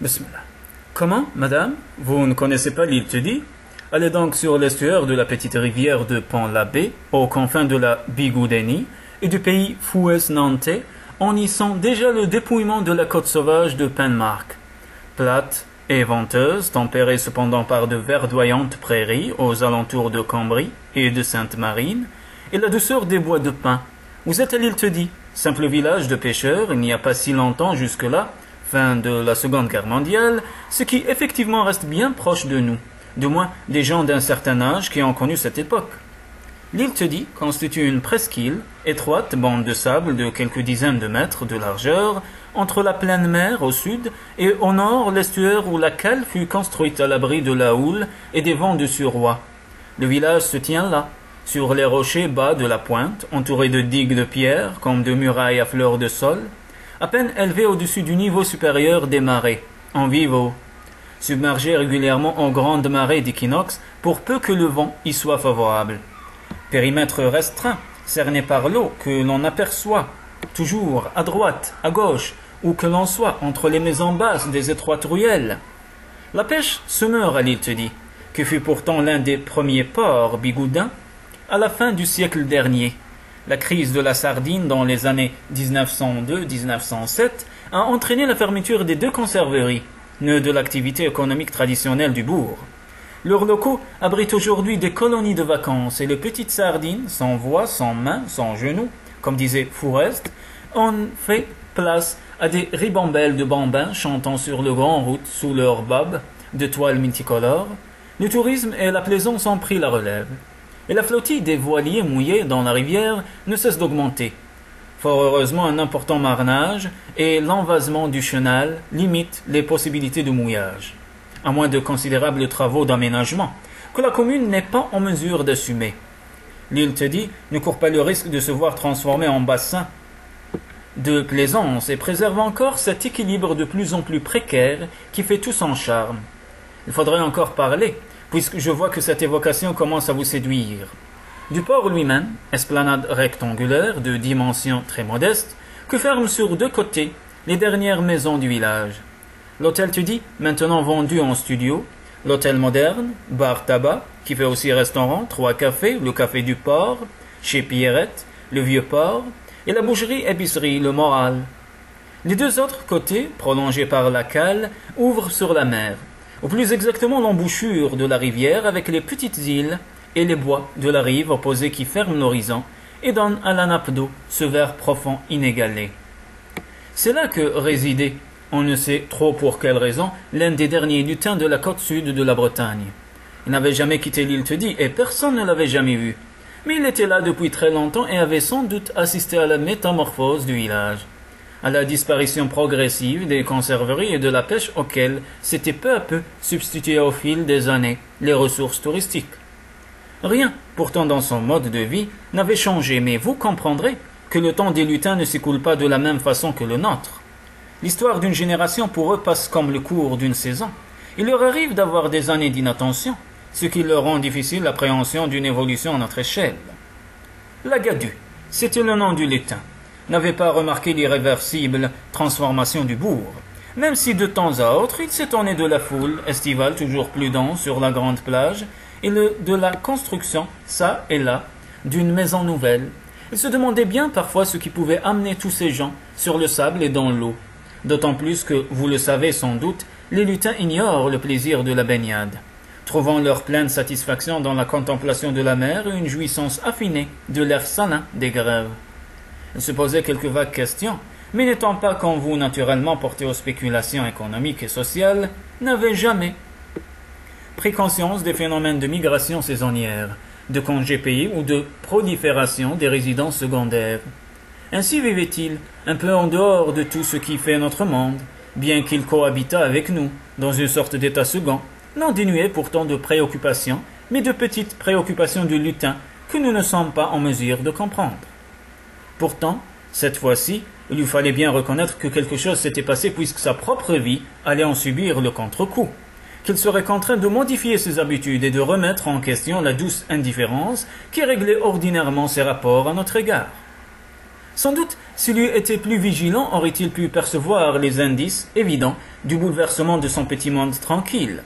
Bismillah. Comment, madame? Vous ne connaissez pas l'île Tudy? Allez donc sur l'estuaire de la petite rivière de Pont-l'Abbé, aux confins de la Bigoudénie et du pays Foues-Nantais, on y sent déjà le dépouillement de la côte sauvage de Penmark. Plate et venteuse, tempérée cependant par de verdoyantes prairies aux alentours de Cambry et de Sainte-Marine, et la douceur des bois de pin. Vous êtes à l'île Tudy, simple village de pêcheurs, il n'y a pas si longtemps jusque-là, fin de la Seconde Guerre mondiale, ce qui effectivement reste bien proche de nous, du moins des gens d'un certain âge qui ont connu cette époque. L'île Tudy constitue une presqu'île, étroite bande de sable de quelques dizaines de mètres de largeur, entre la pleine mer au sud et au nord l'estuaire où la cale fut construite à l'abri de la houle et des vents de suroît. Le village se tient là, sur les rochers bas de la pointe, entouré de digues de pierre comme de murailles à fleur de sol, à peine élevé au-dessus du niveau supérieur des marais, en vive eau, submergé régulièrement en grandes marées d'équinoxe pour peu que le vent y soit favorable. Périmètre restreint, cerné par l'eau que l'on aperçoit, toujours à droite, à gauche, où que l'on soit, entre les maisons basses des étroites ruelles. La pêche se meurt à l'île Tudy, qui fut pourtant l'un des premiers ports bigoudins, à la fin du siècle dernier. La crise de la sardine dans les années 1902-1907 a entraîné la fermeture des deux conserveries, nœud de l'activité économique traditionnelle du bourg. Leurs locaux abritent aujourd'hui des colonies de vacances et les petites sardines, sans voix, sans main, sans genoux, comme disait Fourest, ont fait place à des ribambelles de bambins chantant sur le grand route sous leurs babes de toiles multicolores. Le tourisme et la plaisance ont pris la relève. Et la flottille des voiliers mouillés dans la rivière ne cesse d'augmenter. Fort heureusement, un important marnage et l'envasement du chenal limitent les possibilités de mouillage, à moins de considérables travaux d'aménagement, que la commune n'est pas en mesure d'assumer. L'île Tudy ne court pas le risque de se voir transformée en bassin de plaisance et préserve encore cet équilibre de plus en plus précaire qui fait tout son charme. Il faudrait encore parler, puisque je vois que cette évocation commence à vous séduire. Du port lui-même, esplanade rectangulaire de dimensions très modestes, que ferment sur deux côtés les dernières maisons du village. L'hôtel Tudy, maintenant vendu en studio, l'hôtel moderne, bar-tabac, qui fait aussi restaurant, 3 cafés, le café du port, chez Pierrette, le vieux port, et la boucherie-épicerie, le Moral. Les deux autres côtés, prolongés par la cale, ouvrent sur la mer, ou plus exactement l'embouchure de la rivière avec les petites îles et les bois de la rive opposée qui ferment l'horizon et donnent à la nappe d'eau ce vert profond inégalé. C'est là que résidait, on ne sait trop pour quelle raison, l'un des derniers lutins de la côte sud de la Bretagne. Il n'avait jamais quitté l'île Tudy et personne ne l'avait jamais vu. Mais il était là depuis très longtemps et avait sans doute assisté à la métamorphose du village, à la disparition progressive des conserveries et de la pêche auxquelles s'étaient peu à peu substituées au fil des années les ressources touristiques. Rien, pourtant dans son mode de vie, n'avait changé, mais vous comprendrez que le temps des lutins ne s'écoule pas de la même façon que le nôtre. L'histoire d'une génération pour eux passe comme le cours d'une saison. Il leur arrive d'avoir des années d'inattention, ce qui leur rend difficile l'appréhension d'une évolution à notre échelle. La Gadue, c'était le nom du lutin, n'avait pas remarqué l'irréversible transformation du bourg, même si de temps à autre il s'étonnait de la foule estivale toujours plus dense sur la grande plage et de la construction, ça et là, d'une maison nouvelle. Il se demandait bien parfois ce qui pouvait amener tous ces gens sur le sable et dans l'eau, d'autant plus que, vous le savez sans doute, les lutins ignorent le plaisir de la baignade, trouvant leur pleine satisfaction dans la contemplation de la mer et une jouissance affinée de l'air salin des grèves. Il se posait quelques vagues questions, mais n'étant pas comme vous naturellement porté aux spéculations économiques et sociales, n'avait jamais pris conscience des phénomènes de migration saisonnière, de congés payés ou de prolifération des résidences secondaires. Ainsi vivait-il, un peu en dehors de tout ce qui fait notre monde, bien qu'il cohabitât avec nous, dans une sorte d'état second, non dénué pourtant de préoccupations, mais de petites préoccupations du lutin que nous ne sommes pas en mesure de comprendre. Pourtant, cette fois-ci, il lui fallait bien reconnaître que quelque chose s'était passé puisque sa propre vie allait en subir le contre-coup, qu'il serait contraint de modifier ses habitudes et de remettre en question la douce indifférence qui réglait ordinairement ses rapports à notre égard. Sans doute, s'il eût été plus vigilant, aurait-il pu percevoir les indices évidents du bouleversement de son petit monde tranquille.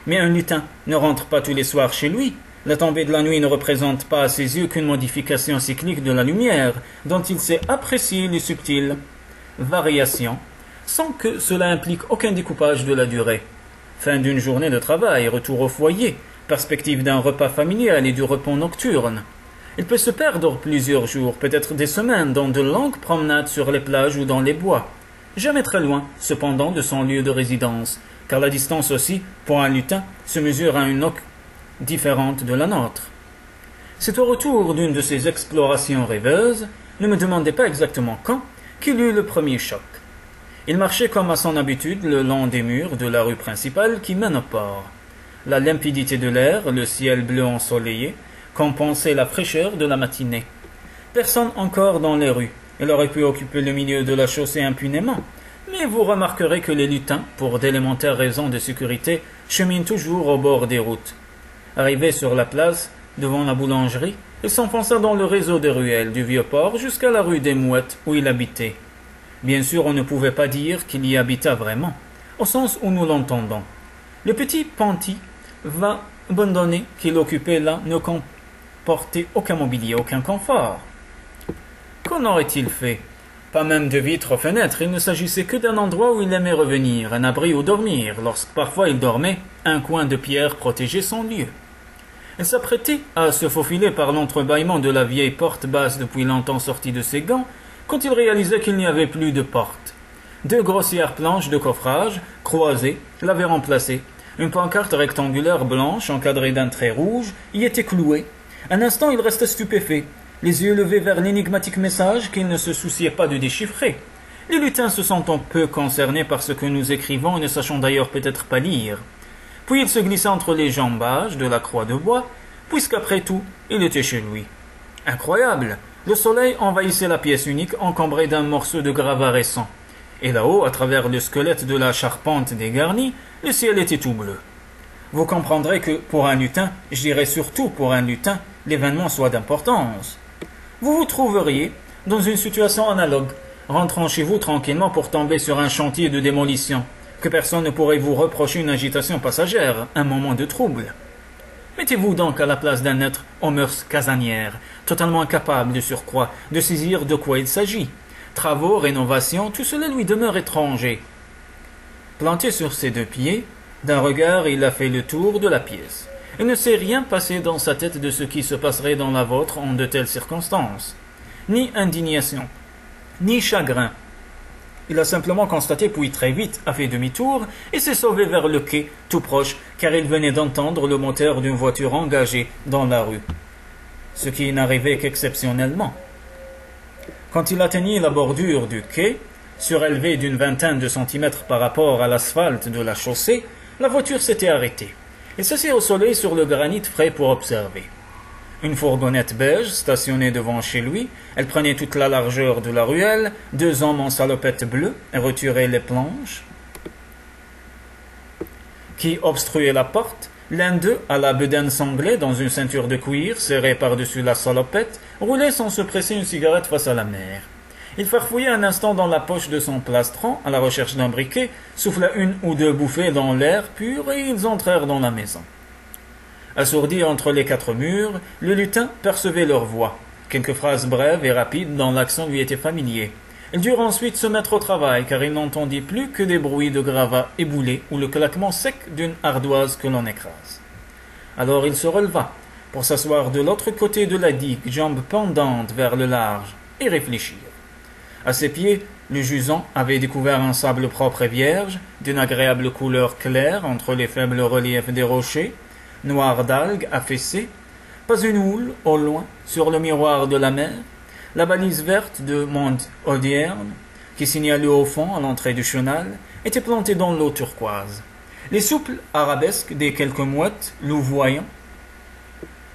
Mais un lutin ne rentre pas tous les soirs chez lui. La tombée de la nuit ne représente pas à ses yeux qu'une modification cyclique de la lumière, dont il sait apprécier les subtiles variations, sans que cela implique aucun découpage de la durée. Fin d'une journée de travail, retour au foyer, perspective d'un repas familial et du repos nocturne. Il peut se perdre plusieurs jours, peut-être des semaines, dans de longues promenades sur les plages ou dans les bois. Jamais très loin, cependant, de son lieu de résidence, car la distance aussi, pour un lutin, se mesure à une autre différente de la nôtre. C'est au retour d'une de ces explorations rêveuses, ne me demandez pas exactement quand, qu'il eut le premier choc. Il marchait comme à son habitude le long des murs de la rue principale qui mène au port. La limpidité de l'air, le ciel bleu ensoleillé, compensaient la fraîcheur de la matinée. Personne encore dans les rues. Il aurait pu occuper le milieu de la chaussée impunément. Mais vous remarquerez que les lutins, pour d'élémentaires raisons de sécurité, cheminent toujours au bord des routes. Arrivé sur la place, devant la boulangerie, il s'enfonça dans le réseau des ruelles du Vieux-Port jusqu'à la rue des Mouettes où il habitait. Bien sûr, on ne pouvait pas dire qu'il y habita vraiment, au sens où nous l'entendons. Le petit Panty va abandonner qu'il occupait là ne comportait aucun mobilier, aucun confort. Qu'en aurait-il fait? Pas même de vitres aux fenêtres, il ne s'agissait que d'un endroit où il aimait revenir, un abri où dormir, lorsque parfois il dormait, un coin de pierre protégeait son lieu. Il s'apprêtait à se faufiler par l'entrebâillement de la vieille porte basse depuis longtemps sortie de ses gants, quand il réalisait qu'il n'y avait plus de porte. Deux grossières planches de coffrage, croisées, l'avaient remplacé. Une pancarte rectangulaire blanche, encadrée d'un trait rouge, y était clouée. Un instant, il restait stupéfait, les yeux levés vers l'énigmatique message qu'il ne se souciait pas de déchiffrer. Les lutins se sentant peu concernés par ce que nous écrivons et ne sachant d'ailleurs peut-être pas lire. Puis il se glissa entre les jambages de la croix de bois, puisqu'après tout, il était chez lui. Incroyable! Le soleil envahissait la pièce unique encombrée d'un morceau de gravat récent. Et là-haut, à travers le squelette de la charpente dégarnie, le ciel était tout bleu. Vous comprendrez que, pour un lutin, je dirais surtout pour un lutin, l'événement soit d'importance. Vous vous trouveriez dans une situation analogue, rentrant chez vous tranquillement pour tomber sur un chantier de démolition, que personne ne pourrait vous reprocher une agitation passagère, un moment de trouble. Mettez-vous donc à la place d'un être aux mœurs casanières, totalement incapable de surcroît de saisir de quoi il s'agit. Travaux, rénovations, tout cela lui demeure étranger. Planté sur ses deux pieds, d'un regard il a fait le tour de la pièce. Il ne s'est rien passé dans sa tête de ce qui se passerait dans la vôtre en de telles circonstances. Ni indignation, ni chagrin. Il a simplement constaté, puis très vite a fait demi-tour et s'est sauvé vers le quai, tout proche, car il venait d'entendre le moteur d'une voiture engagée dans la rue. Ce qui n'arrivait qu'exceptionnellement. Quand il atteignit la bordure du quai, surélevée d'une vingtaine de centimètres par rapport à l'asphalte de la chaussée, la voiture s'était arrêtée. Il s'assit au soleil sur le granit frais pour observer. Une fourgonnette beige stationnait devant chez lui. Elle prenait toute la largeur de la ruelle. Deux hommes en salopette bleue retiraient les planches qui obstruaient la porte. L'un d'eux, à la bedaine sanglée, dans une ceinture de cuir serrée par-dessus la salopette, roulait sans se presser une cigarette face à la mer. Il farfouilla un instant dans la poche de son plastron, à la recherche d'un briquet, souffla une ou deux bouffées dans l'air pur, et ils entrèrent dans la maison. Assourdi entre les quatre murs, le lutin percevait leur voix. Quelques phrases brèves et rapides dont l'accent lui était familier. Il dut ensuite se mettre au travail, car il n'entendit plus que des bruits de gravats éboulés ou le claquement sec d'une ardoise que l'on écrase. Alors il se releva, pour s'asseoir de l'autre côté de la digue, jambes pendantes vers le large, et réfléchir. À ses pieds, le jusant avait découvert un sable propre et vierge, d'une agréable couleur claire entre les faibles reliefs des rochers, noir d'algues affaissées, pas une houle au loin sur le miroir de la mer, la balise verte de Mont Audierne, qui signalait au fond, à l'entrée du chenal, était plantée dans l'eau turquoise. Les souples arabesques des quelques mouettes, louvoyants,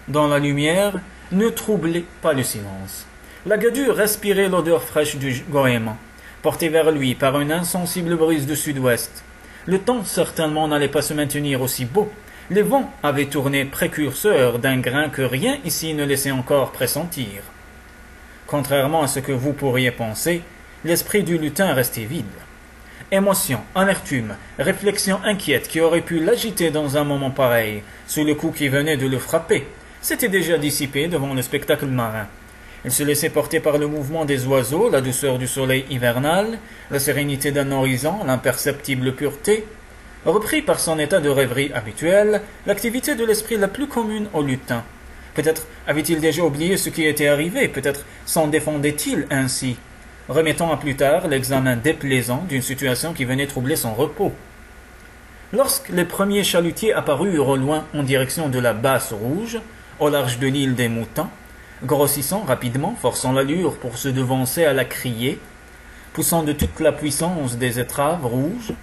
dans la lumière, ne troublaient pas le silence. La Gadue respirait l'odeur fraîche du goément, portée vers lui par une insensible brise de sud-ouest. Le temps certainement n'allait pas se maintenir aussi beau. Les vents avaient tourné précurseurs d'un grain que rien ici ne laissait encore pressentir. Contrairement à ce que vous pourriez penser, l'esprit du lutin restait vide. Émotion, amertume, réflexion inquiète qui aurait pu l'agiter dans un moment pareil, sous le coup qui venait de le frapper, s'était déjà dissipé devant le spectacle marin. Il se laissait porter par le mouvement des oiseaux, la douceur du soleil hivernal, la sérénité d'un horizon, l'imperceptible pureté. Repris par son état de rêverie habituel, l'activité de l'esprit la plus commune au lutin. Peut-être avait-il déjà oublié ce qui était arrivé, peut-être s'en défendait-il ainsi, remettant à plus tard l'examen déplaisant d'une situation qui venait troubler son repos. Lorsque les premiers chalutiers apparurent au loin en direction de la Basse Rouge, au large de l'île des Moutons, grossissant rapidement, forçant l'allure pour se devancer à la criée, poussant de toute la puissance des étraves rouges,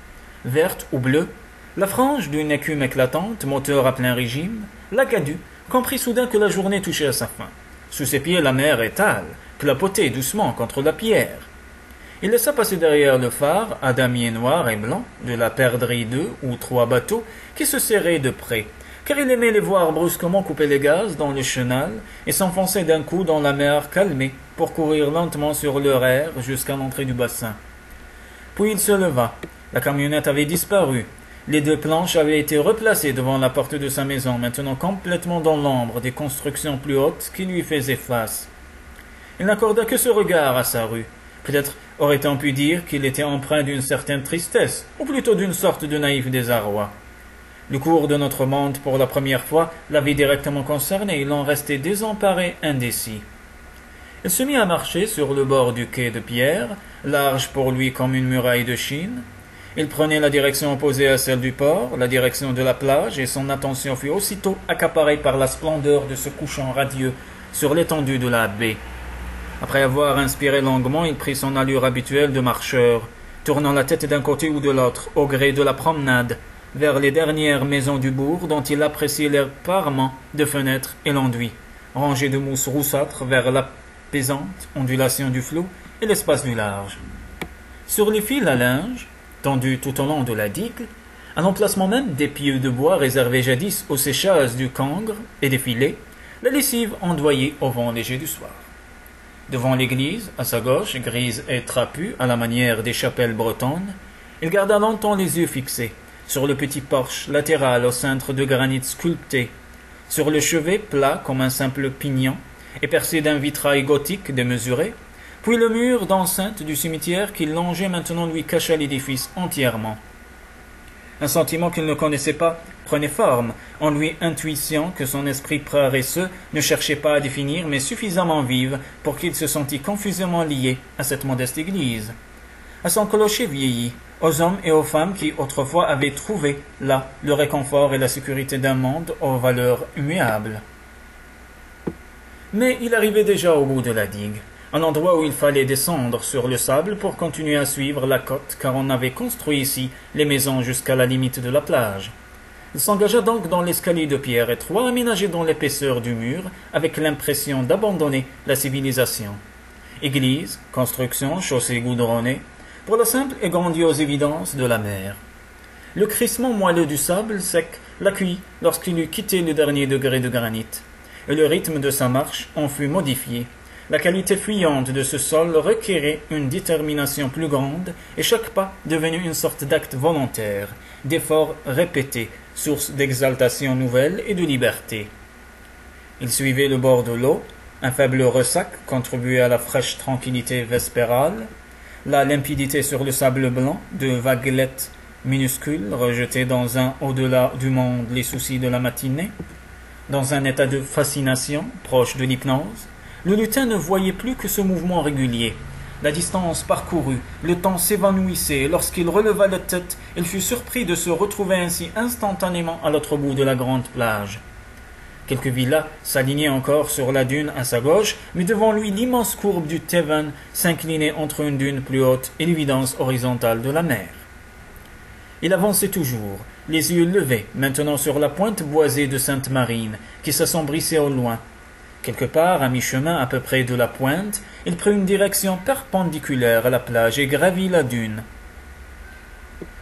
vertes ou bleues, la frange d'une écume éclatante, moteur à plein régime, Lagadu comprit soudain que la journée touchait à sa fin. Sous ses pieds, la mer étale, clapotait doucement contre la pierre. Il laissa passer derrière le phare, à damier noir et blanc, de la perdrix 2 ou 3 bateaux qui se serraient de près, car il aimait les voir brusquement couper les gaz dans le chenal et s'enfoncer d'un coup dans la mer calmée pour courir lentement sur leur air jusqu'à l'entrée du bassin. Puis il se leva. La camionnette avait disparu. Les 2 planches avaient été replacées devant la porte de sa maison, maintenant complètement dans l'ombre des constructions plus hautes qui lui faisaient face. Il n'accorda que ce regard à sa rue. Peut-être aurait-on pu dire qu'il était empreint d'une certaine tristesse, ou plutôt d'une sorte de naïf désarroi. Le cours de notre monde, pour la première fois, l'avait directement concerné, il en restait désemparé, indécis. Il se mit à marcher sur le bord du quai de pierre, large pour lui comme une muraille de Chine. Il prenait la direction opposée à celle du port, la direction de la plage, et son attention fut aussitôt accaparée par la splendeur de ce couchant radieux sur l'étendue de la baie. Après avoir inspiré longuement, il prit son allure habituelle de marcheur, tournant la tête d'un côté ou de l'autre, au gré de la promenade, vers les dernières maisons du bourg dont il appréciait l'air parement de fenêtres et l'enduit, rangées de mousse roussâtre vers l'apaisante ondulation du flot et l'espace du large. Sur les fils à linge, tendus tout au long de la digue, à l'emplacement même des pieux de bois réservés jadis au séchage du cangre et des filets, la lessive ondoyait au vent léger du soir. Devant l'église, à sa gauche, grise et trapue, à la manière des chapelles bretonnes, il garda longtemps les yeux fixés sur le petit porche latéral au cintre de granit sculpté, sur le chevet plat comme un simple pignon et percé d'un vitrail gothique démesuré, puis le mur d'enceinte du cimetière qui longeait maintenant lui cachait l'édifice entièrement. Un sentiment qu'il ne connaissait pas prenait forme en lui, intuition que son esprit paresseux ne cherchait pas à définir, mais suffisamment vive pour qu'il se sentît confusément lié à cette modeste église, à son clocher vieilli, aux hommes et aux femmes qui autrefois avaient trouvé là le réconfort et la sécurité d'un monde aux valeurs immuables. Mais il arrivait déjà au bout de la digue, un endroit où il fallait descendre sur le sable pour continuer à suivre la côte, car on avait construit ici les maisons jusqu'à la limite de la plage. Il s'engagea donc dans l'escalier de pierre étroit aménagé dans l'épaisseur du mur, avec l'impression d'abandonner la civilisation. Église, construction, chaussée goudronnée, pour la simple et grandiose évidence de la mer. Le crissement moelleux du sable sec l'accueillit lorsqu'il eut quitté le dernier degré de granit, et le rythme de sa marche en fut modifié. La qualité fuyante de ce sol requérait une détermination plus grande, et chaque pas devenait une sorte d'acte volontaire, d'effort répété, source d'exaltation nouvelle et de liberté. Il suivait le bord de l'eau, un faible ressac contribuait à la fraîche tranquillité vespérale, la limpidité sur le sable blanc, de vaguelettes minuscules rejetées dans un au-delà du monde les soucis de la matinée. Dans un état de fascination, proche de l'hypnose, le lutin ne voyait plus que ce mouvement régulier. La distance parcourue, le temps s'évanouissait, et lorsqu'il releva la tête, il fut surpris de se retrouver ainsi instantanément à l'autre bout de la grande plage. Quelques villas s'alignaient encore sur la dune à sa gauche, mais devant lui l'immense courbe du Tevan s'inclinait entre une dune plus haute et l'évidence horizontale de la mer. Il avançait toujours, les yeux levés, maintenant sur la pointe boisée de Sainte-Marine, qui s'assombrissait au loin. Quelque part, à mi-chemin à peu près de la pointe, il prit une direction perpendiculaire à la plage et gravit la dune.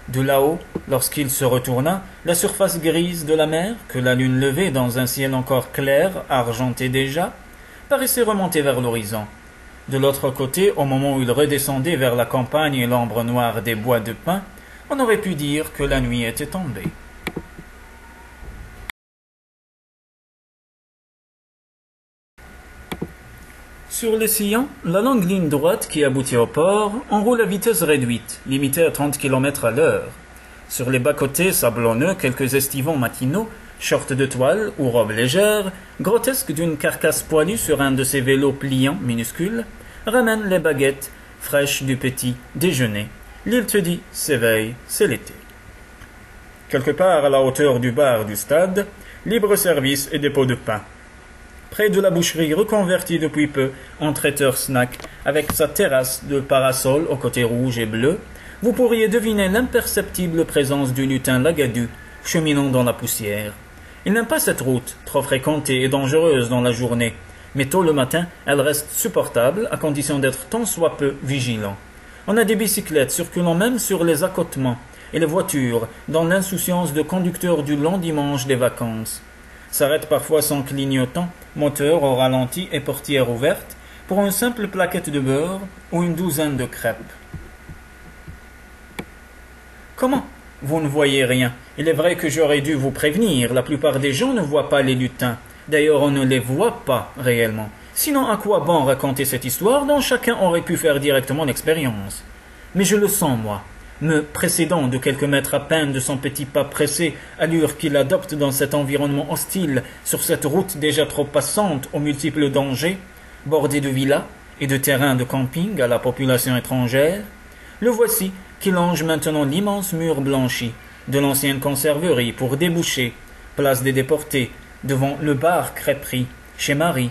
De là-haut, lorsqu'il se retourna, la surface grise de la mer, que la lune levait dans un ciel encore clair, argenté déjà, paraissait remonter vers l'horizon. De l'autre côté, au moment où il redescendait vers la campagne et l'ombre noire des bois de pin, on aurait pu dire que la nuit était tombée. Sur le sillon, la longue ligne droite qui aboutit au port, on roule à vitesse réduite, limitée à 30 km à l'heure. Sur les bas-côtés sablonneux, quelques estivants matinaux, shorts de toile ou robes légères, grotesques d'une carcasse poilue sur un de ces vélos pliants minuscules, ramènent les baguettes fraîches du petit déjeuner. L'île te dit s'éveille, c'est l'été. Quelque part à la hauteur du bar du stade, libre-service et dépôt de pain. Près de la boucherie reconvertie depuis peu en traiteur snack, avec sa terrasse de parasol aux côtés rouges et bleus, vous pourriez deviner l'imperceptible présence du lutin Lagadu, cheminant dans la poussière. Il n'aime pas cette route, trop fréquentée et dangereuse dans la journée, mais tôt le matin, elle reste supportable à condition d'être tant soit peu vigilant. On a des bicyclettes circulant même sur les accotements, et les voitures, dans l'insouciance de conducteurs du long dimanche des vacances, s'arrêtent parfois sans clignotant, moteur au ralenti et portière ouverte, pour une simple plaquette de beurre ou une douzaine de crêpes. Comment? Vous ne voyez rien. Il est vrai que j'aurais dû vous prévenir. La plupart des gens ne voient pas les lutins. D'ailleurs, on ne les voit pas réellement. Sinon, à quoi bon raconter cette histoire dont chacun aurait pu faire directement l'expérience? Mais je le sens, moi. Me précédant de quelques mètres à peine de son petit pas pressé, allure qu'il adopte dans cet environnement hostile, sur cette route déjà trop passante aux multiples dangers, bordée de villas et de terrains de camping à la population étrangère, le voici qui longe maintenant l'immense mur blanchi de l'ancienne conserverie pour déboucher, place des déportés, devant le bar crêperie, chez Marie.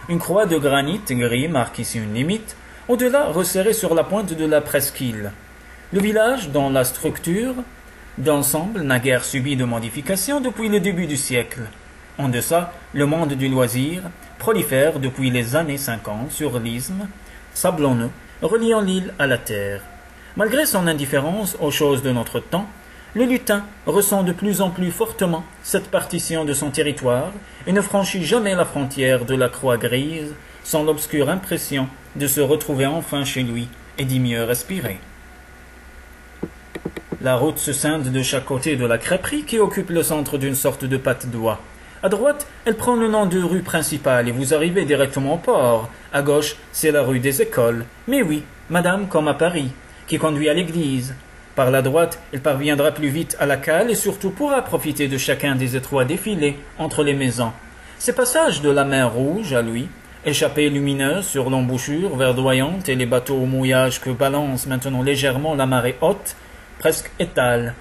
Une croix de granit gris marque ici une limite, au-delà resserrée sur la pointe de la presqu'île. Le village, dont la structure d'ensemble n'a guère subi de modifications depuis le début du siècle. En deçà, le monde du loisir prolifère depuis les années 50 sur l'isthme sablonneux reliant l'île à la terre. Malgré son indifférence aux choses de notre temps, le lutin ressent de plus en plus fortement cette partition de son territoire et ne franchit jamais la frontière de la croix grise sans l'obscure impression de se retrouver enfin chez lui et d'y mieux respirer. La route se scinde de chaque côté de la crêperie qui occupe le centre d'une sorte de patte d'oie. À droite, elle prend le nom de rue principale et vous arrivez directement au port. À gauche, c'est la rue des Écoles. Mais oui, madame, comme à Paris, qui conduit à l'église. Par la droite, il parviendra plus vite à la cale et surtout pourra profiter de chacun des étroits défilés entre les maisons. Ces passages de la mer Rouge à lui, échappées lumineuses sur l'embouchure verdoyante et les bateaux au mouillage que balance maintenant légèrement la marée haute, presque étale.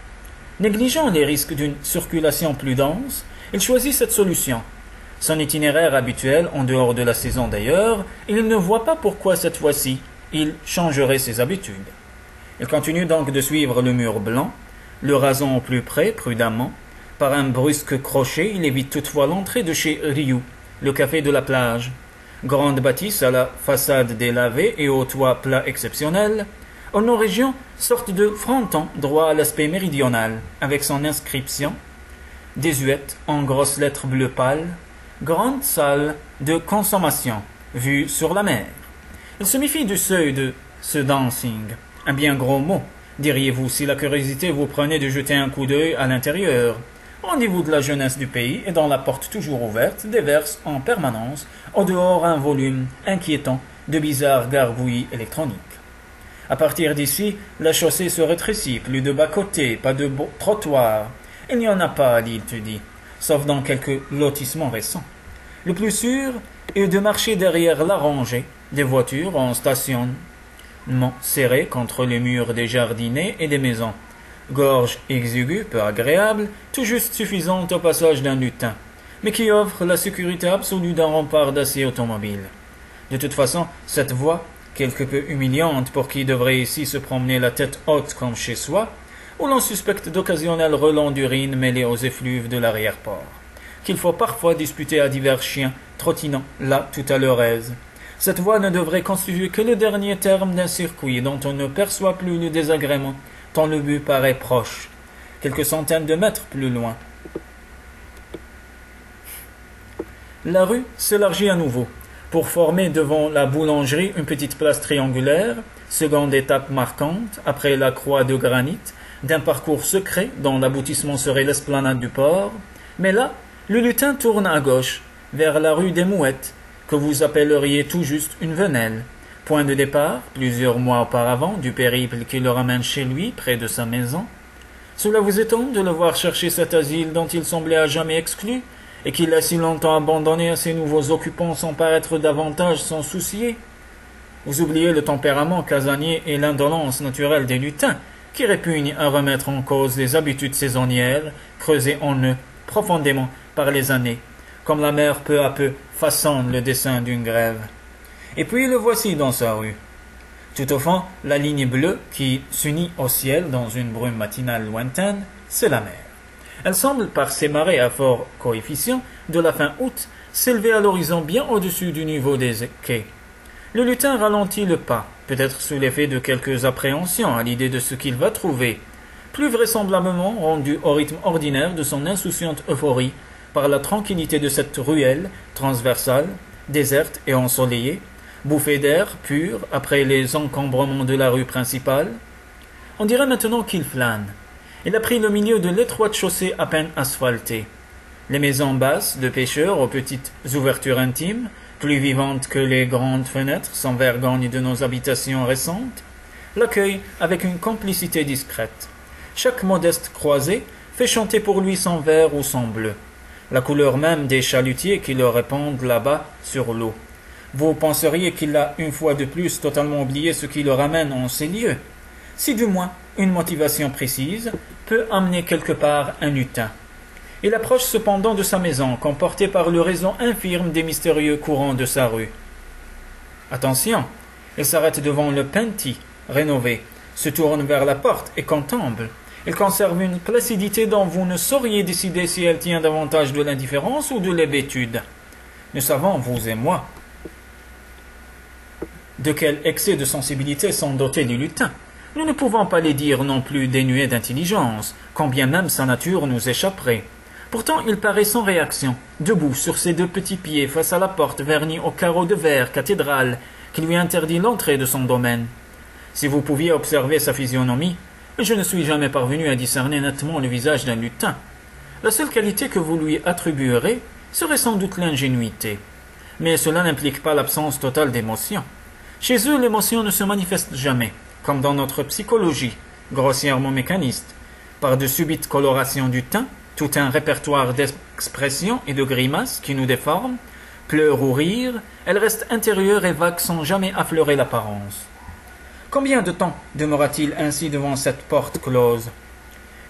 Négligeant les risques d'une circulation plus dense, il choisit cette solution. Son itinéraire habituel, en dehors de la saison d'ailleurs, il ne voit pas pourquoi cette fois-ci il changerait ses habitudes. Il continue donc de suivre le mur blanc, le rasant au plus près, prudemment. Par un brusque crochet, il évite toutefois l'entrée de chez Ryu, le café de la plage. Grande bâtisse à la façade délavée et au toit plat exceptionnel, en nos-régions, sorte de fronton droit à l'aspect méridional, avec son inscription désuète en grosses lettres bleu pâle, grande salle de consommation, vue sur la mer. Il se méfie du seuil de ce dancing, un bien gros mot, diriez-vous, si la curiosité vous prenait de jeter un coup d'œil à l'intérieur. Rendez-vous de la jeunesse du pays et dans la porte toujours ouverte déverse en permanence, au dehors un volume inquiétant de bizarres gargouilles électroniques. À partir d'ici, la chaussée se rétrécit, plus de bas-côtés, pas de trottoirs. Il n'y en a pas à l'île, te dis, sauf dans quelques lotissements récents. Le plus sûr est de marcher derrière la rangée des voitures en stationnement serrées contre les murs des jardinets et des maisons. Gorge exiguë, peu agréable, tout juste suffisante au passage d'un lutin, mais qui offre la sécurité absolue d'un rempart d'acier automobile. De toute façon, cette voie, quelque peu humiliante pour qui devrait ici se promener la tête haute comme chez soi, où l'on suspecte d'occasionnels relents d'urine mêlés aux effluves de l'arrière-port, qu'il faut parfois disputer à divers chiens trottinant là tout à leur aise. Cette voie ne devrait constituer que le dernier terme d'un circuit dont on ne perçoit plus le désagrément, tant le but paraît proche, quelques centaines de mètres plus loin. La rue s'élargit à nouveau. pour former devant la boulangerie une petite place triangulaire, seconde étape marquante, après la croix de granit, d'un parcours secret dont l'aboutissement serait l'esplanade du port. Mais là, le lutin tourne à gauche, vers la rue des Mouettes, que vous appelleriez tout juste une venelle. Point de départ, plusieurs mois auparavant, du périple qui le ramène chez lui, près de sa maison. Cela vous étonne de le voir chercher cet asile dont il semblait à jamais exclu, et qu'il a si longtemps abandonné à ses nouveaux occupants sans paraître davantage s'en soucier? Vous oubliez le tempérament casanier et l'indolence naturelle des lutins, qui répugnent à remettre en cause les habitudes saisonnières, creusées en eux profondément par les années, comme la mer peu à peu façonne le dessin d'une grève. Et puis le voici dans sa rue. Tout au fond, la ligne bleue qui s'unit au ciel dans une brume matinale lointaine, c'est la mer. Elle semble, par ses marées à fort coefficient, de la fin août, s'élever à l'horizon bien au-dessus du niveau des quais. Le lutin ralentit le pas, peut-être sous l'effet de quelques appréhensions à l'idée de ce qu'il va trouver, plus vraisemblablement rendu au rythme ordinaire de son insouciante euphorie par la tranquillité de cette ruelle transversale, déserte et ensoleillée, bouffée d'air pur après les encombrements de la rue principale. On dirait maintenant qu'il flâne. Il a pris le milieu de l'étroite chaussée à peine asphaltée. Les maisons basses de pêcheurs aux petites ouvertures intimes, plus vivantes que les grandes fenêtres sans vergogne de nos habitations récentes, l'accueillent avec une complicité discrète. Chaque modeste croisée fait chanter pour lui son vert ou son bleu, la couleur même des chalutiers qui le répandent là-bas sur l'eau. Vous penseriez qu'il a une fois de plus totalement oublié ce qui le ramène en ces lieux. Si du moins une motivation précise peut amener quelque part un lutin. Il approche cependant de sa maison, comporté par le réseau infirme des mystérieux courants de sa rue. Attention, il s'arrête devant le Penty, rénové, se tourne vers la porte et contemple. Il conserve une placidité dont vous ne sauriez décider si elle tient davantage de l'indifférence ou de l'hébétude. Nous savons, vous et moi, de quel excès de sensibilité sont dotés les lutins. Nous ne pouvons pas les dire non plus dénués d'intelligence, quand bien même sa nature nous échapperait. Pourtant, il paraît sans réaction, debout sur ses deux petits pieds face à la porte vernie au carreau de verre cathédrale qui lui interdit l'entrée de son domaine. Si vous pouviez observer sa physionomie, je ne suis jamais parvenu à discerner nettement le visage d'un lutin. La seule qualité que vous lui attribuerez serait sans doute l'ingénuité. Mais cela n'implique pas l'absence totale d'émotion. Chez eux, l'émotion ne se manifeste jamais, comme dans notre psychologie, grossièrement mécaniste, par de subites colorations du teint, tout un répertoire d'expressions et de grimaces qui nous déforment, pleure ou rire, elle reste intérieure et vague sans jamais affleurer l'apparence. Combien de temps demeura-t-il ainsi devant cette porte close?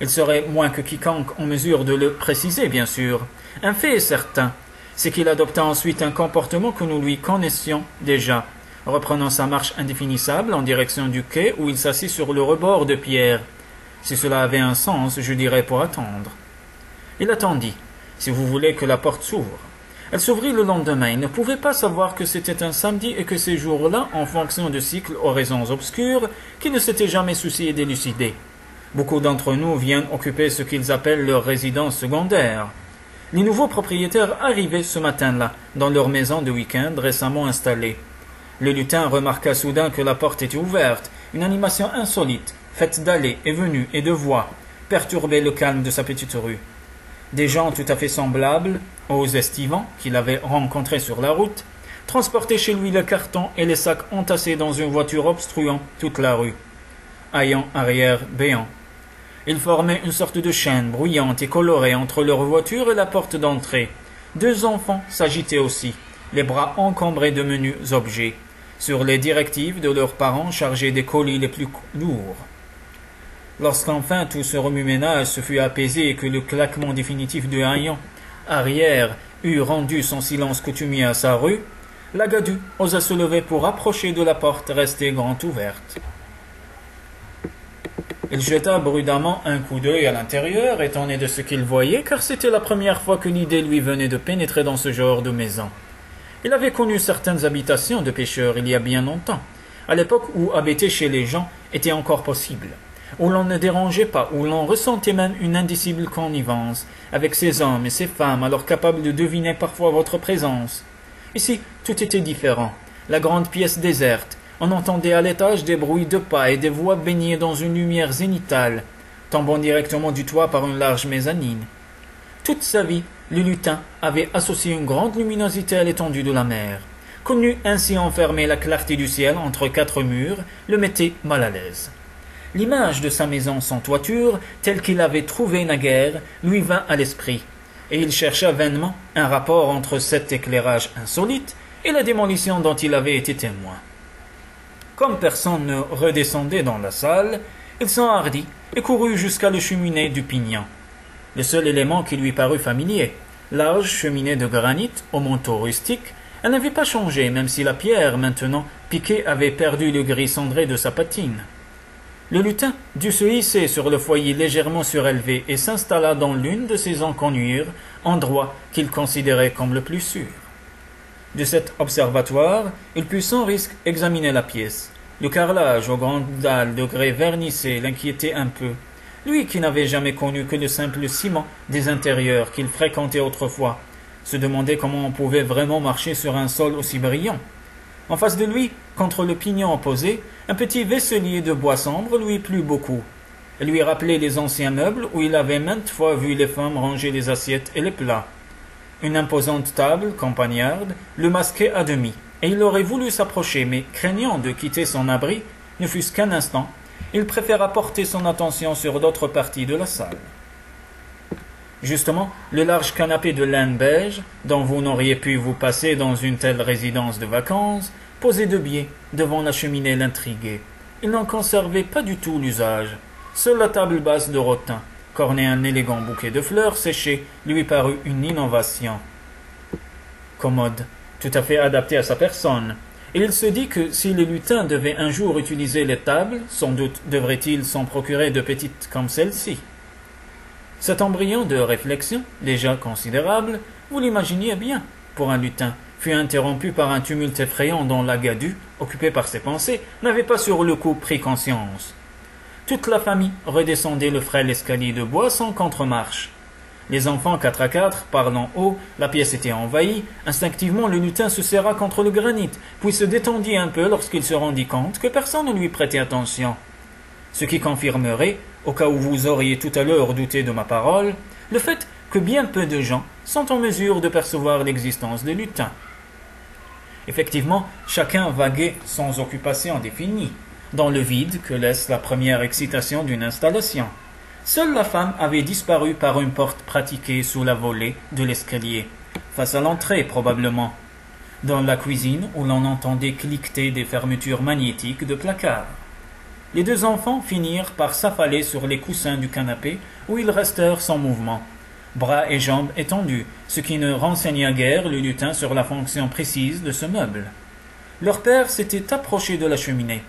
Il serait moins que quiconque en mesure de le préciser, bien sûr. Un fait est certain, c'est qu'il adopta ensuite un comportement que nous lui connaissions déjà, reprenant sa marche indéfinissable en direction du quai où il s'assit sur le rebord de pierre. Si cela avait un sens, je dirais pour attendre. Il attendit, si vous voulez que la porte s'ouvre. Elle s'ouvrit le lendemain. Il ne pouvait pas savoir que c'était un samedi et que ces jours-là, en fonction de cycles aux raisons obscures, qui ne s'étaient jamais souciés d'élucider. Beaucoup d'entre nous viennent occuper ce qu'ils appellent leur résidence secondaire. Les nouveaux propriétaires arrivaient ce matin-là, dans leur maison de week-end récemment installée. Le lutin remarqua soudain que la porte était ouverte. Une animation insolite, faite d'allées et venues et de voix, perturbait le calme de sa petite rue. Des gens tout à fait semblables aux estivants qu'il avait rencontrés sur la route, transportaient chez lui le carton et les sacs entassés dans une voiture obstruant toute la rue. Haillons arrière béant. Ils formaient une sorte de chaîne bruyante et colorée entre leur voiture et la porte d'entrée. Deux enfants s'agitaient aussi, les bras encombrés de menus objets, sur les directives de leurs parents chargés des colis les plus lourds. Lorsqu'enfin tout ce remue-ménage se fut apaisé et que le claquement définitif de haillons arrière eut rendu son silence coutumier à sa rue, la Gadu osa se lever pour approcher de la porte restée grand ouverte. Il jeta brudemment un coup d'œil à l'intérieur, étonné de ce qu'il voyait, car c'était la première fois que l'idée lui venait de pénétrer dans ce genre de maison. Il avait connu certaines habitations de pêcheurs il y a bien longtemps, à l'époque où habiter chez les gens était encore possible, où l'on ne dérangeait pas, où l'on ressentait même une indicible connivence avec ces hommes et ces femmes alors capables de deviner parfois votre présence. Ici, tout était différent. La grande pièce déserte. On entendait à l'étage des bruits de pas et des voix baignées dans une lumière zénithale, tombant directement du toit par une large mezzanine. Toute sa vie, le lutin avait associé une grande luminosité à l'étendue de la mer. Connu ainsi enfermer la clarté du ciel entre quatre murs, le mettait mal à l'aise. L'image de sa maison sans toiture, telle qu'il l'avait trouvée naguère, lui vint à l'esprit, et il chercha vainement un rapport entre cet éclairage insolite et la démolition dont il avait été témoin. Comme personne ne redescendait dans la salle, il s'enhardit et courut jusqu'à la cheminée du pignon. Le seul élément qui lui parut familier, large cheminée de granit au manteau rustique, elle n'avait pas changé, même si la pierre, maintenant piquée, avait perdu le gris cendré de sa patine. Le lutin dut se hisser sur le foyer légèrement surélevé et s'installa dans l'une de ses encoignures, endroit qu'il considérait comme le plus sûr. De cet observatoire, il put sans risque examiner la pièce. Le carrelage aux grandes dalles de grès vernissées l'inquiétait un peu. Lui qui n'avait jamais connu que le simple ciment des intérieurs qu'il fréquentait autrefois, se demandait comment on pouvait vraiment marcher sur un sol aussi brillant. En face de lui, contre le pignon opposé, un petit vaisselier de bois sombre lui plut beaucoup. Elle lui rappelait les anciens meubles où il avait maintes fois vu les femmes ranger les assiettes et les plats. Une imposante table, campagnarde, le masquait à demi, et il aurait voulu s'approcher, mais craignant de quitter son abri, ne fût-ce qu'un instant, il préféra porter son attention sur d'autres parties de la salle. Justement, le large canapé de laine beige, dont vous n'auriez pu vous passer dans une telle résidence de vacances, posé de biais devant la cheminée l'intriguait. Il n'en conservait pas du tout l'usage. Seule la table basse de rotin, qu'ornait un élégant bouquet de fleurs séchées, lui parut une innovation. Commode, tout à fait adapté à sa personne. Et il se dit que si les lutins devaient un jour utiliser les tables, sans doute devraient-ils s'en procurer de petites comme celle-ci. Cet embryon de réflexion, déjà considérable, vous l'imaginiez bien, pour un lutin, fut interrompu par un tumulte effrayant dont l'Agadu, occupé par ses pensées, n'avait pas sur le coup pris conscience. Toute la famille redescendait le frêle escalier de bois sans contre-marche. Les enfants 4 à 4, parlant haut, la pièce était envahie. Instinctivement, le lutin se serra contre le granit, puis se détendit un peu lorsqu'il se rendit compte que personne ne lui prêtait attention. Ce qui confirmerait, au cas où vous auriez tout à l'heure douté de ma parole, le fait que bien peu de gens sont en mesure de percevoir l'existence des lutins. Effectivement, chacun vaguait sans occupation définie, dans le vide que laisse la première excitation d'une installation. Seule la femme avait disparu par une porte pratiquée sous la volée de l'escalier, face à l'entrée probablement, dans la cuisine où l'on entendait cliqueter des fermetures magnétiques de placards. Les deux enfants finirent par s'affaler sur les coussins du canapé où ils restèrent sans mouvement, bras et jambes étendus, ce qui ne renseigna guère le lutin sur la fonction précise de ce meuble. Leur père s'était approché de la cheminée.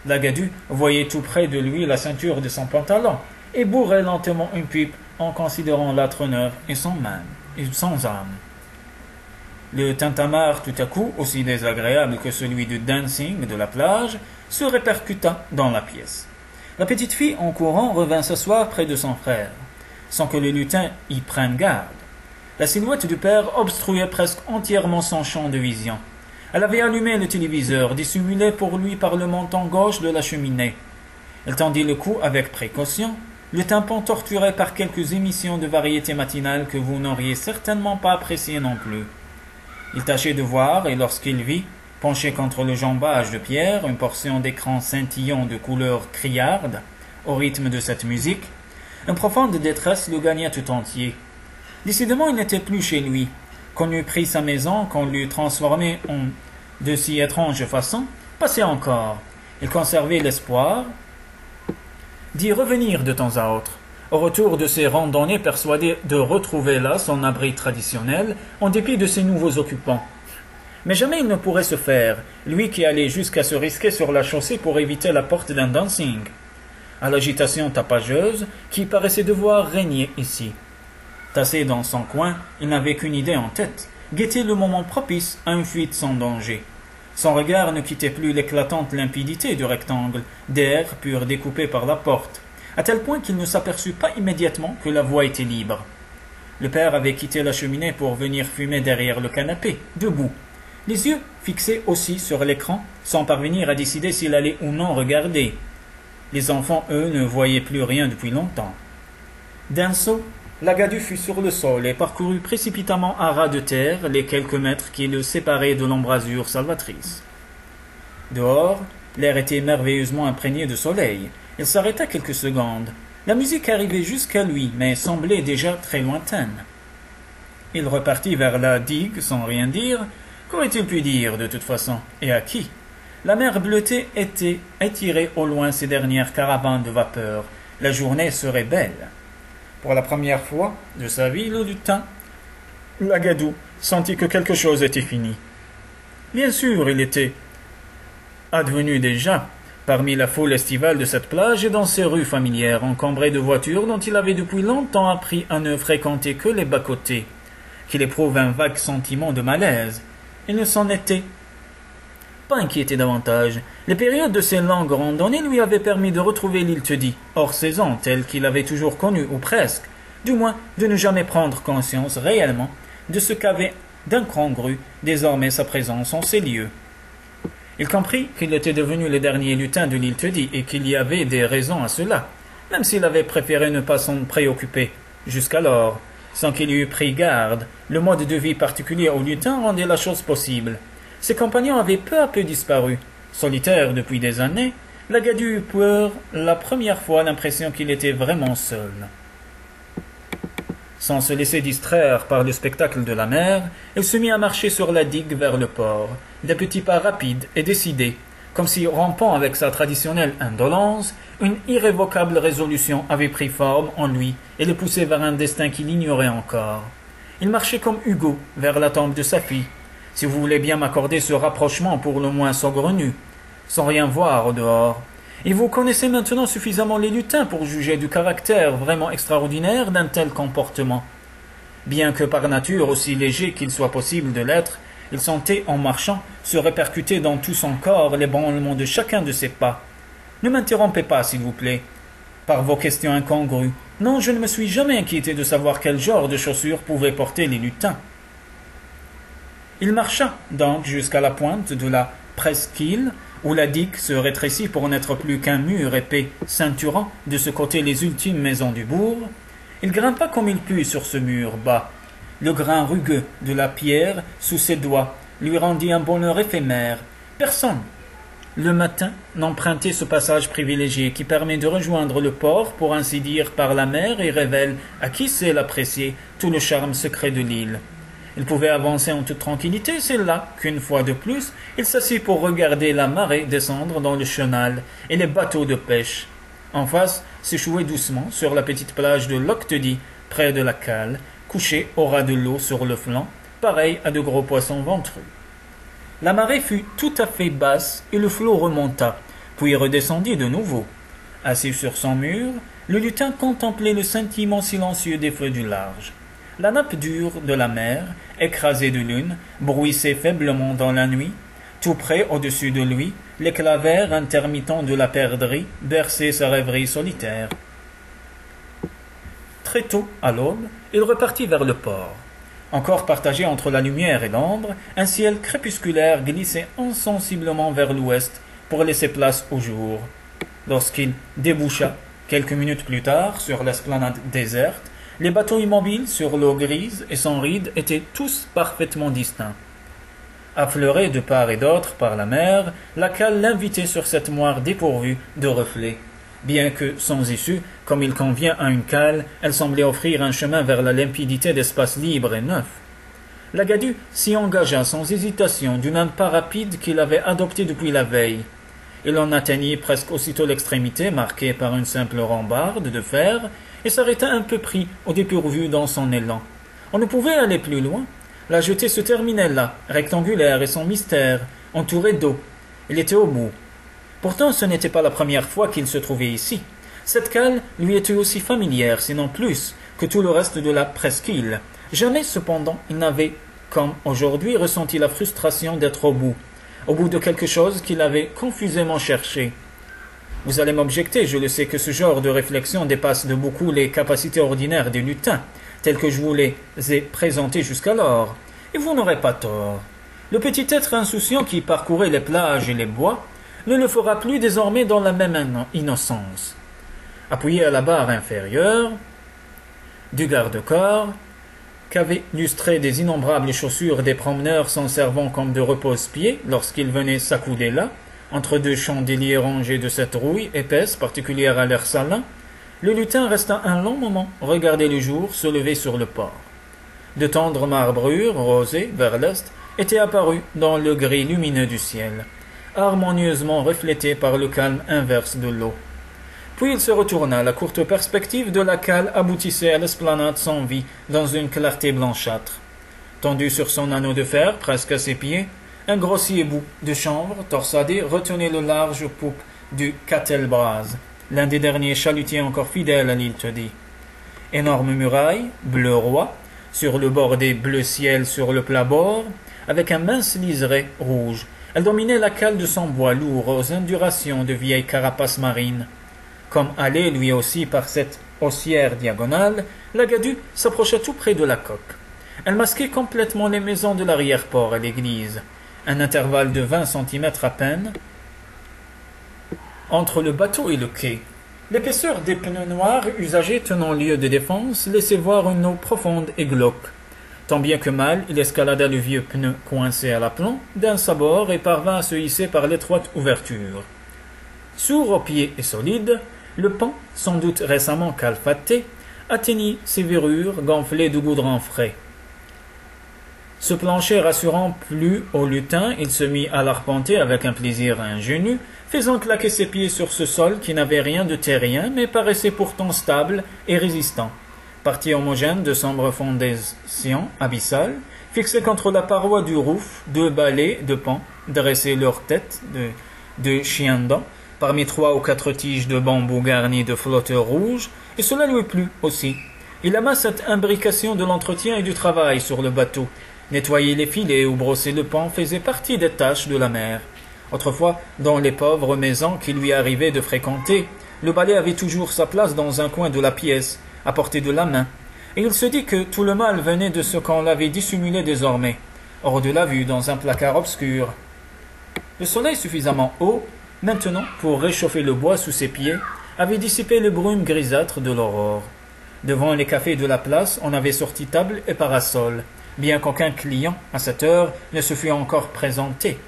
L'Agadu voyait tout près de lui la ceinture de son pantalon et bourrait lentement une pipe en considérant l'âtre et sans âme. Le tintamarre, tout à coup, aussi désagréable que celui du dancing de la plage, se répercuta dans la pièce. La petite fille, en courant, revint s'asseoir près de son frère, sans que le lutin y prenne garde. La silhouette du père obstruait presque entièrement son champ de vision. Elle avait allumé le téléviseur, dissimulé pour lui par le montant gauche de la cheminée. Elle tendit le cou avec précaution, le tympan torturé par quelques émissions de variété matinale que vous n'auriez certainement pas appréciées non plus. Il tâchait de voir, et lorsqu'il vit, penché contre le jambage de pierre, une portion d'écran scintillant de couleur criarde, au rythme de cette musique, une profonde détresse le gagna tout entier. Décidément, il n'était plus chez lui. Qu'on eût pris sa maison, qu'on l'eût transformée en de si étranges façons, passait encore. Il conservait l'espoir d'y revenir de temps à autre, au retour de ses randonnées, persuadé de retrouver là son abri traditionnel, en dépit de ses nouveaux occupants. Mais jamais il ne pourrait se faire, lui qui allait jusqu'à se risquer sur la chaussée pour éviter la porte d'un dancing, à l'agitation tapageuse qui paraissait devoir régner ici. Tassé dans son coin, il n'avait qu'une idée en tête, guetter le moment propice à une fuite sans danger. Son regard ne quittait plus l'éclatante limpidité du rectangle d'air pur découpé par la porte, à tel point qu'il ne s'aperçut pas immédiatement que la voie était libre. Le père avait quitté la cheminée pour venir fumer derrière le canapé, debout, les yeux fixés aussi sur l'écran, sans parvenir à décider s'il allait ou non regarder. Les enfants, eux, ne voyaient plus rien depuis longtemps. D'un saut, Lagadu fut sur le sol et parcourut précipitamment à ras de terre les quelques mètres qui le séparaient de l'embrasure salvatrice. Dehors, l'air était merveilleusement imprégné de soleil. Il s'arrêta quelques secondes. La musique arrivait jusqu'à lui, mais semblait déjà très lointaine. Il repartit vers la digue sans rien dire. Qu'aurait-il pu dire, de toute façon, et à qui? La mer bleutée était étirée au loin ses dernières caravanes de vapeur. La journée serait belle. Pour la première fois de sa vie, le lutin, Lagadu, sentit que quelque chose était fini. Bien sûr, il était advenu déjà parmi la foule estivale de cette plage et dans ses rues familières encombrées de voitures dont il avait depuis longtemps appris à ne fréquenter que les bas-côtés, qu'il éprouve un vague sentiment de malaise. Il ne s'en était pas inquiété davantage. Les périodes de ces longues randonnées lui avaient permis de retrouver l'île Teddy, hors saison, telle qu'il avait toujours connue, ou presque, du moins de ne jamais prendre conscience réellement de ce qu'avait d'incongru désormais sa présence en ces lieux. Il comprit qu'il était devenu le dernier lutin de l'île Teddy et qu'il y avait des raisons à cela, même s'il avait préféré ne pas s'en préoccuper. Jusqu'alors, sans qu'il y eût pris garde, le mode de vie particulier au lutin rendait la chose possible. Ses compagnons avaient peu à peu disparu. Solitaire depuis des années, Lagadu eut pour la première fois l'impression qu'il était vraiment seul. Sans se laisser distraire par le spectacle de la mer, il se mit à marcher sur la digue vers le port, des petits pas rapides et décidés, comme si, rompant avec sa traditionnelle indolence, une irrévocable résolution avait pris forme en lui et le poussait vers un destin qu'il ignorait encore. Il marchait comme Hugo vers la tombe de sa fille, si vous voulez bien m'accorder ce rapprochement pour le moins saugrenu, sans rien voir au dehors. Et vous connaissez maintenant suffisamment les lutins pour juger du caractère vraiment extraordinaire d'un tel comportement. Bien que par nature aussi léger qu'il soit possible de l'être, il sentait, en marchant, se répercuter dans tout son corps l'ébranlement de chacun de ses pas. Ne m'interrompez pas, s'il vous plaît, par vos questions incongrues. Non, je ne me suis jamais inquiété de savoir quel genre de chaussures pouvaient porter les lutins. Il marcha donc jusqu'à la pointe de la presqu'île, où la digue se rétrécit pour n'être plus qu'un mur épais ceinturant de ce côté les ultimes maisons du bourg. Il grimpa comme il put sur ce mur bas. Le grain rugueux de la pierre sous ses doigts lui rendit un bonheur éphémère. Personne, le matin, n'empruntait ce passage privilégié qui permet de rejoindre le port, pour ainsi dire, par la mer et révèle, à qui sait l'apprécier, tout le charme secret de l'île. Il pouvait avancer en toute tranquillité, c'est là qu'une fois de plus, il s'assit pour regarder la marée descendre dans le chenal et les bateaux de pêche. En face, s'échouait doucement sur la petite plage de Loch Teddy, près de la cale, couché au ras de l'eau sur le flanc, pareil à de gros poissons ventrus. La marée fut tout à fait basse et le flot remonta, puis redescendit de nouveau. Assis sur son mur, le lutin contemplait le scintillement silencieux des feux du large. La nappe dure de la mer, écrasée de lune, bruissait faiblement dans la nuit. Tout près, au-dessus de lui, l'éclat vert intermittent de la perdrix berçait sa rêverie solitaire. Très tôt, à l'aube, il repartit vers le port. Encore partagé entre la lumière et l'ombre, un ciel crépusculaire glissait insensiblement vers l'ouest pour laisser place au jour. Lorsqu'il déboucha, quelques minutes plus tard, sur l'esplanade déserte, les bateaux immobiles sur l'eau grise et sans rides étaient tous parfaitement distincts. Affleurée de part et d'autre par la mer, la cale l'invitait sur cette moire dépourvue de reflets. Bien que sans issue, comme il convient à une cale, elle semblait offrir un chemin vers la limpidité d'espaces libres et neufs. Lagadu s'y engagea sans hésitation d'un pas rapide qu'il avait adopté depuis la veille. Il en atteignit presque aussitôt l'extrémité, marquée par une simple rambarde de fer, et s'arrêta un peu pris au dépourvu dans son élan. On ne pouvait aller plus loin. La jetée se terminait là, rectangulaire et sans mystère, entourée d'eau. Il était au bout. Pourtant, ce n'était pas la première fois qu'il se trouvait ici. Cette cale lui était aussi familière, sinon plus, que tout le reste de la presqu'île. Jamais, cependant, il n'avait, comme aujourd'hui, ressenti la frustration d'être au bout de quelque chose qu'il avait confusément cherché. Vous allez m'objecter, je le sais, que ce genre de réflexion dépasse de beaucoup les capacités ordinaires des lutins, telles que je vous les ai présentées jusqu'alors. Et vous n'aurez pas tort. Le petit être insouciant qui parcourait les plages et les bois ne le fera plus désormais dans la même innocence. Appuyé à la barre inférieure du garde-corps, qu'avaient lustré des innombrables chaussures des promeneurs s'en servant comme de repose-pieds lorsqu'ils venaient s'accouder là, entre deux chandeliers rangés de cette rouille épaisse particulière à l'air salin, le lutin resta un long moment regarder le jour se lever sur le port. De tendres marbrures rosées vers l'est étaient apparues dans le gris lumineux du ciel, harmonieusement reflétées par le calme inverse de l'eau. Puis il se retourna, la courte perspective de la cale aboutissait à l'esplanade sans vie, dans une clarté blanchâtre. Tendu sur son anneau de fer, presque à ses pieds, un grossier bout de chanvre, torsadé, retenait le large poupe du Catelbras, l'un des derniers chalutiers encore fidèles à l'île Teddy. Énorme muraille, bleu roi, sur le bord des bleus ciels sur le plat bord, avec un mince liseré rouge. Elle dominait la cale de son bois lourd aux indurations de vieilles carapaces marines. Comme allait lui aussi par cette haussière diagonale, la Gadue s'approcha tout près de la coque. Elle masquait complètement les maisons de l'arrière-port et l'église, un intervalle de 20 centimètres à peine entre le bateau et le quai. L'épaisseur des pneus noirs usagés tenant lieu de défense laissait voir une eau profonde et glauque. Tant bien que mal, il escalada le vieux pneu coincé à l'aplomb d'un sabord et parvint à se hisser par l'étroite ouverture. Sourd aux pieds et solide, le pont, sans doute récemment calfaté, atteignit ses verrures gonflées de goudron frais. Ce plancher rassurant plut au lutin, il se mit à l'arpenter avec un plaisir ingénu, faisant claquer ses pieds sur ce sol qui n'avait rien de terrien, mais paraissait pourtant stable et résistant. Partie homogène de sombres fondations abyssales, fixées contre la paroi du roof, deux balais de pont dressaient leurs têtes de chiens-dents, parmi 3 ou 4 tiges de bambou garnies de flotteurs rouges, et cela lui plut aussi. Il ama cette imbrication de l'entretien et du travail sur le bateau. Nettoyer les filets ou brosser le pont faisait partie des tâches de la mer. Autrefois, dans les pauvres maisons qu'il lui arrivait de fréquenter, le balai avait toujours sa place dans un coin de la pièce, à portée de la main, et il se dit que tout le mal venait de ce qu'on l'avait dissimulé désormais, hors de la vue dans un placard obscur. Le soleil suffisamment haut, maintenant, pour réchauffer le bois sous ses pieds, avait dissipé les brumes grisâtres de l'aurore. Devant les cafés de la place, on avait sorti table et parasol, bien qu'aucun client, à cette heure, ne se fût encore présenté.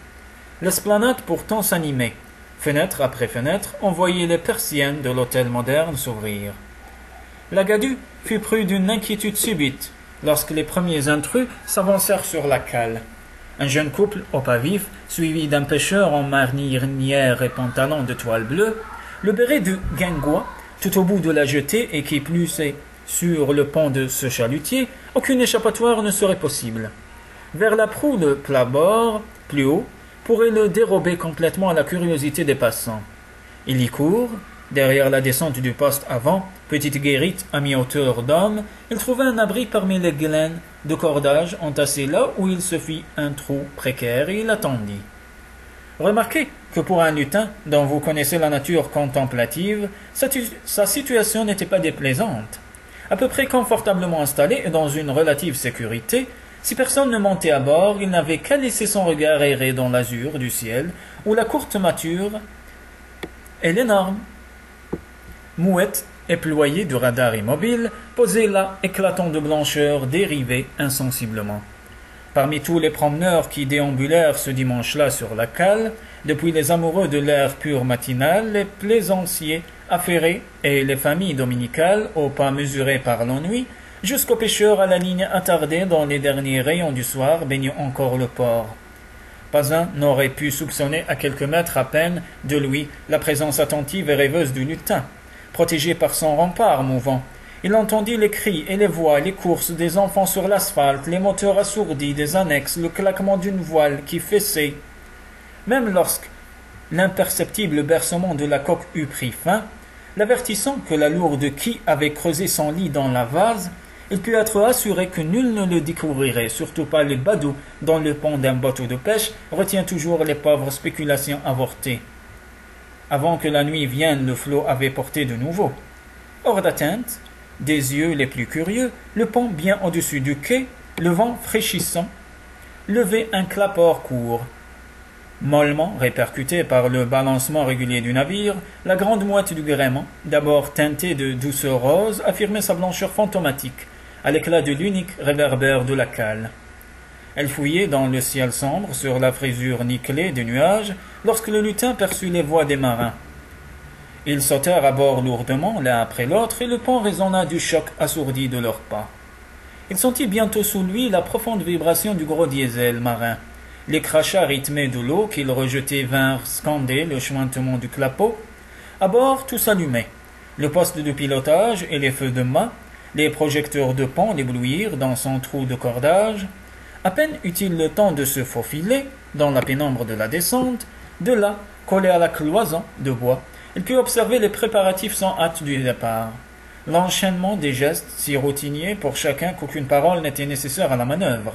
L'esplanade pourtant s'animait. Fenêtre après fenêtre, on voyait les persiennes de l'hôtel moderne s'ouvrir. La Gadue fut prise d'une inquiétude subite lorsque les premiers intrus s'avancèrent sur la cale. Un jeune couple au pas vif, suivi d'un pêcheur en marinière et pantalon de toile bleue, le béret de guingois, tout au bout de la jetée et qui plissait sur le pont de ce chalutier, aucune échappatoire ne serait possible. Vers la proue de plat-bord, plus haut, pourrait le dérober complètement à la curiosité des passants. Il y court, derrière la descente du poste avant, petite guérite à mi-hauteur d'homme, il trouva un abri parmi les glaines de cordage entassées là où il se fit un trou précaire et il attendit. Remarquez que pour un lutin dont vous connaissez la nature contemplative, sa situation n'était pas déplaisante. À peu près confortablement installé et dans une relative sécurité, si personne ne montait à bord, il n'avait qu'à laisser son regard errer dans l'azur du ciel, où la courte mâture et l'énorme mouette éployée du radar immobile posait là, éclatant de blancheur, dérivait insensiblement. Parmi tous les promeneurs qui déambulèrent ce dimanche-là sur la cale, depuis les amoureux de l'air pur matinal, les plaisanciers affairés et les familles dominicales au pas mesuré par l'ennui, jusqu'aux pêcheurs à la ligne attardée dans les derniers rayons du soir baignant encore le port. Pas un n'aurait pu soupçonner à quelques mètres à peine de lui la présence attentive et rêveuse du lutin. Protégé par son rempart mouvant, il entendit les cris et les voix, les courses des enfants sur l'asphalte, les moteurs assourdis des annexes, le claquement d'une voile qui fessait. Même lorsque l'imperceptible bercement de la coque eut pris fin, l'avertissant que la lourde quille avait creusé son lit dans la vase, il put être assuré que nul ne le découvrirait, surtout pas les badauds dont le pont d'un bateau de pêche retient toujours les pauvres spéculations avortées. Avant que la nuit vienne, le flot avait porté de nouveau. Hors d'atteinte des yeux les plus curieux, le pont bien au-dessus du quai, le vent fraîchissant, levait un claport court. Mollement répercutée par le balancement régulier du navire, la grande mouette du gréement, d'abord teintée de douceur rose, affirmait sa blancheur fantomatique, à l'éclat de l'unique réverbère de la cale. Elle fouillait dans le ciel sombre sur la frisure nickelée des nuages lorsque le lutin perçut les voix des marins. Ils sautèrent à bord lourdement l'un après l'autre et le pont résonna du choc assourdi de leurs pas. Il sentit bientôt sous lui la profonde vibration du gros diesel marin. Les crachats rythmés de l'eau qu'il rejetait vinrent scander le chuintement du clapot. À bord, tout s'allumait. Le poste de pilotage et les feux de mât, les projecteurs de pont l'éblouirent dans son trou de cordage. À peine eut-il le temps de se faufiler dans la pénombre de la descente, de là, collé à la cloison de bois, il put observer les préparatifs sans hâte du départ. L'enchaînement des gestes si routiniers pour chacun qu'aucune parole n'était nécessaire à la manœuvre.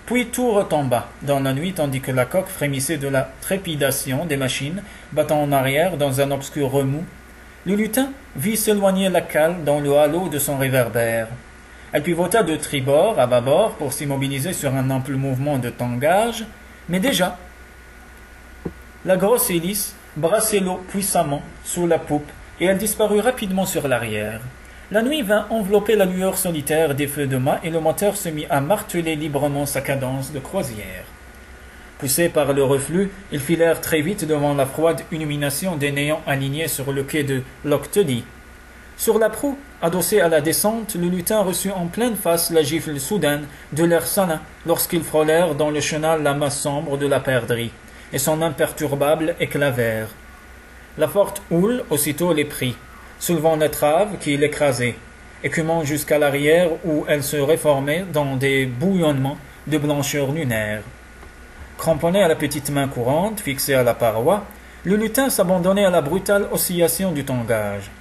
Puis tout retomba dans la nuit tandis que la coque frémissait de la trépidation des machines battant en arrière dans un obscur remous. Le lutin vit s'éloigner la cale dans le halo de son réverbère. Elle pivota de tribord à bâbord pour s'immobiliser sur un ample mouvement de tangage, mais déjà, la grosse hélice brassait l'eau puissamment sous la poupe et elle disparut rapidement sur l'arrière. La nuit vint envelopper la lueur solitaire des feux de mât et le moteur se mit à marteler librement sa cadence de croisière. Poussés par le reflux, ils filèrent très vite devant la froide illumination des néons alignés sur le quai de Lochtedi. Sur la proue, adossée à la descente, le lutin reçut en pleine face la gifle soudaine de l'air salin lorsqu'ils frôlèrent dans le chenal la masse sombre de la perdrix et son imperturbable éclat vert. La forte houle aussitôt les prit, soulevant l'étrave qui l'écrasait, écumant jusqu'à l'arrière où elle se réformait dans des bouillonnements de blancheur lunaire. Cramponné à la petite main courante fixée à la paroi, le lutin s'abandonnait à la brutale oscillation du tangage.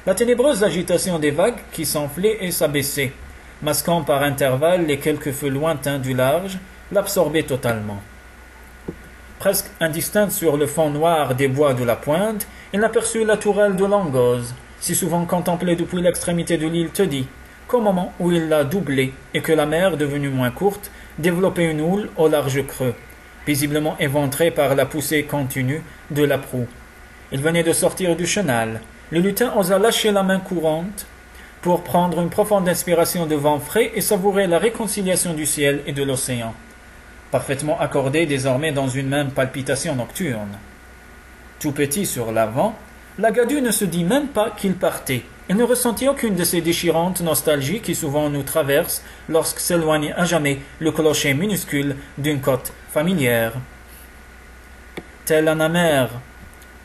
La ténébreuse agitation des vagues qui s'enflaient et s'abaissaient, masquant par intervalles les quelques feux lointains du large, l'absorbaient totalement. Presque indistincte sur le fond noir des bois de la pointe, il aperçut la tourelle de Langoz, si souvent contemplée depuis l'extrémité de l'île Tedi, qu'au moment où il la doublait et que la mer, devenue moins courte, développait une houle au large creux, visiblement éventrée par la poussée continue de la proue. Il venait de sortir du chenal. Le lutin osa lâcher la main courante pour prendre une profonde inspiration de vent frais et savourer la réconciliation du ciel et de l'océan, parfaitement accordée désormais dans une même palpitation nocturne. Tout petit sur l'avant, la Gadu ne se dit même pas qu'il partait. Il ne ressentit aucune de ces déchirantes nostalgies qui souvent nous traversent lorsque s'éloigne à jamais le clocher minuscule d'une côte familière. Tel un amer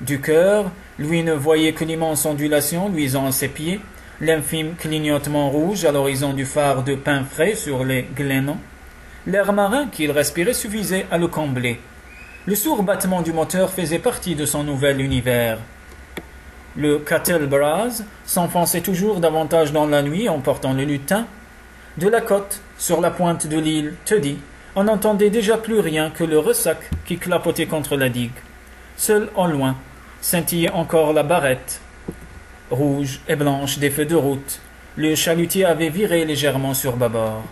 du cœur, lui ne voyait que l'immense ondulation luisant à ses pieds, l'infime clignotement rouge à l'horizon du phare de pin frais sur les Glénans. L'air marin qu'il respirait suffisait à le combler. Le sourd battement du moteur faisait partie de son nouvel univers. Le Kettlebras s'enfonçait toujours davantage dans la nuit, emportant le lutin. De la côte, sur la pointe de l'île Tedi, on n'entendait déjà plus rien que le ressac qui clapotait contre la digue. Seul au loin, scintillait encore la barrette, rouge et blanche des feux de route. Le chalutier avait viré légèrement sur bâbord.